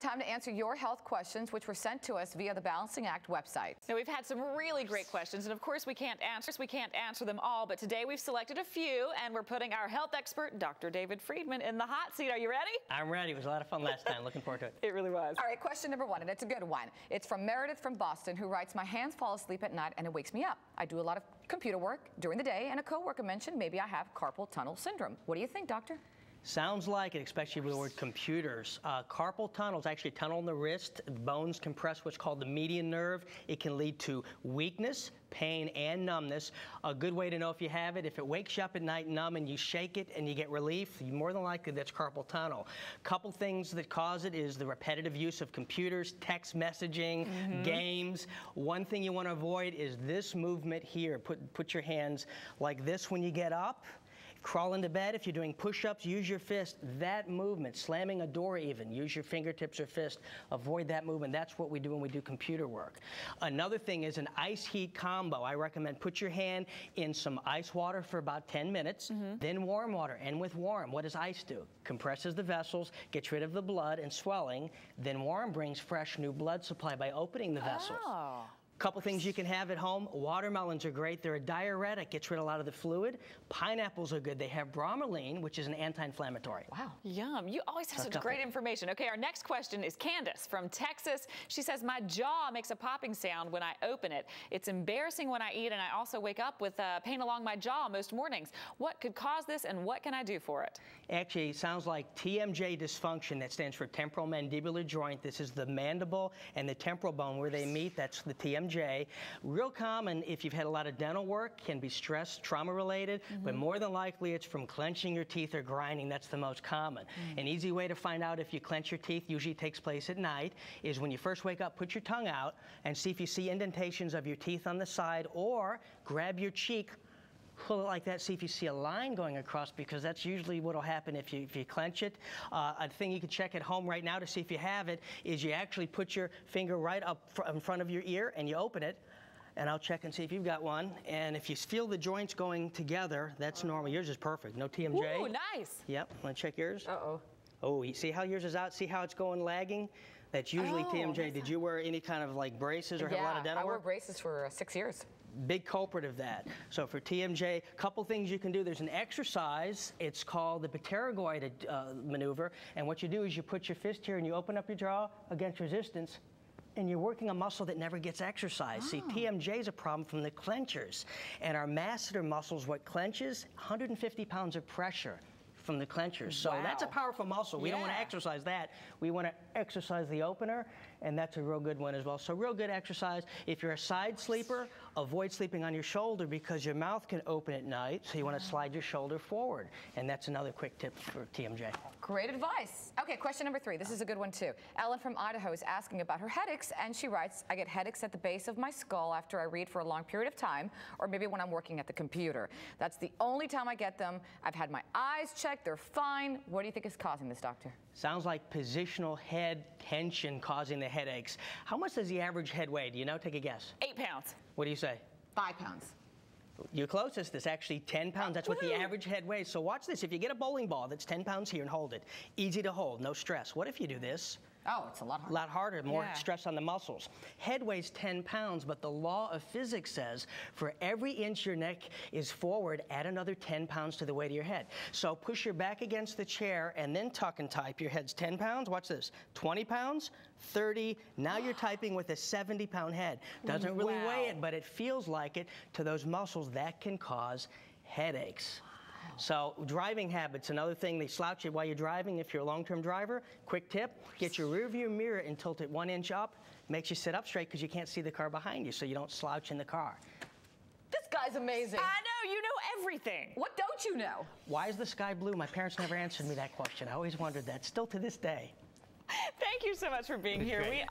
time to answer your health questions, which were sent to us via the Balancing Act website. Now, we've had some really great questions, and of course we can't answer them all, but today we've selected a few, and we're putting our health expert, Dr. David Friedman, in the hot seat. Are you ready? I'm ready. It was a lot of fun last time. Looking forward to it. It really was. All right, question number one, and it's a good one. It's from Meredith from Boston, who writes, my hands fall asleep at night and it wakes me up. I do a lot of computer work during the day, and a coworker mentioned maybe I have carpal tunnel syndrome. What do you think, doctor? Sounds like it, especially with the word computers. Carpal tunnel is actually a tunnel in the wrist. Bones compress what's called the median nerve. It can lead to weakness, pain, and numbness. A good way to know if you have it, if it wakes you up at night numb and you shake it and you get relief, more than likely that's carpal tunnel. Couple things that cause it is the repetitive use of computers, text messaging, games. One thing you want to avoid is this movement here. Put your hands like this when you get up. Crawl into bed. If you're doing push-ups, use your fist. That movement, slamming a door even, use your fingertips or fist. Avoid that movement. That's what we do when we do computer work. Another thing is an ice-heat combo. I recommend put your hand in some ice water for about 10 minutes, then warm water. And with warm, what does ice do? Compresses the vessels, gets rid of the blood and swelling. Then warm brings fresh new blood supply by opening the vessels. Oh. Couple things you can have at home. Watermelons are great. They're a diuretic, gets rid of a lot of the fluid. Pineapples are good. They have bromelain, which is an anti-inflammatory. Wow. Yum. You always have such great information. Okay, our next question is Candace from Texas. She says, my jaw makes a popping sound when I open it. It's embarrassing when I eat, and I also wake up with pain along my jaw most mornings. What could cause this, and what can I do for it? Actually, it sounds like TMJ dysfunction. That stands for temporal mandibular joint. This is the mandible and the temporal bone where they meet. That's the TMJ. Real common if you've had a lot of dental work, can be stress, trauma related, but more than likely it's from clenching your teeth or grinding. That's the most common. An easy way to find out if you clench your teeth, usually takes place at night, is when you first wake up, put your tongue out and see if you see indentations of your teeth on the side, or grab your cheek, pull it like that, see if you see a line going across, because that's usually what will happen if you clench it. A thing you can check at home right now to see if you have it is you actually put your finger right up in front of your ear and you open it, and I'll check and see if you've got one. And if you feel the joints going together, that's normal. Yours is perfect. No TMJ. Ooh, nice. Yep. Want to check yours? Uh-oh. Oh, you see how yours is out? See how it's going lagging? That's usually TMJ. Did you wear any kind of like braces or have a lot of dental work? I wore braces for 6 years. Big culprit of that. So for TMJ, a couple things you can do. There's an exercise. It's called the pterygoid maneuver. And what you do is you put your fist here and you open up your jaw against resistance, and you're working a muscle that never gets exercised. See, TMJ is a problem from the clenchers. And our masseter muscles, what clenches? 150 pounds of pressure from the clenchers. So that's a powerful muscle. We don't want to exercise that. We want to exercise the opener, and that's a real good one as well. So real good exercise. If you're a side sleeper, avoid sleeping on your shoulder because your mouth can open at night, so you want to slide your shoulder forward. And that's another quick tip for TMJ. Great advice. Okay, question number 3. This is a good one too. Ellen from Idaho is asking about her headaches, and she writes, I get headaches at the base of my skull after I read for a long period of time, or maybe when I'm working at the computer. That's the only time I get them. I've had my eyes checked. They're fine. What do you think is causing this, doctor? Sounds like positional head tension causing the headaches. How much does the average head weigh? Do you know? Take a guess. 8 pounds. What do you say? 5 pounds. You're closest. It's actually 10 pounds. That's what the average head weighs. So watch this. If you get a bowling ball that's 10 pounds here and hold it, easy to hold, no stress. What if you do this? Oh, it's a lot harder. A lot harder, more stress on the muscles. Head weighs 10 pounds, but the law of physics says for every inch your neck is forward, add another 10 pounds to the weight of your head. So push your back against the chair and then tuck and type. Your head's 10 pounds. Watch this. 20 pounds, 30. Now you're typing with a 70-pound head. Doesn't really weigh it, but it feels like it to those muscles. That can cause headaches. So driving habits, another thing, they slouch it while you're driving. If you're a long-term driver, quick tip, get your rearview mirror and tilt it 1 inch up. Makes you sit up straight because you can't see the car behind you, so you don't slouch in the car. This guy's amazing. I know, you know everything. What don't you know? Why is the sky blue? My parents never answered me that question. I always wondered that, still to this day. Thank you so much for being here.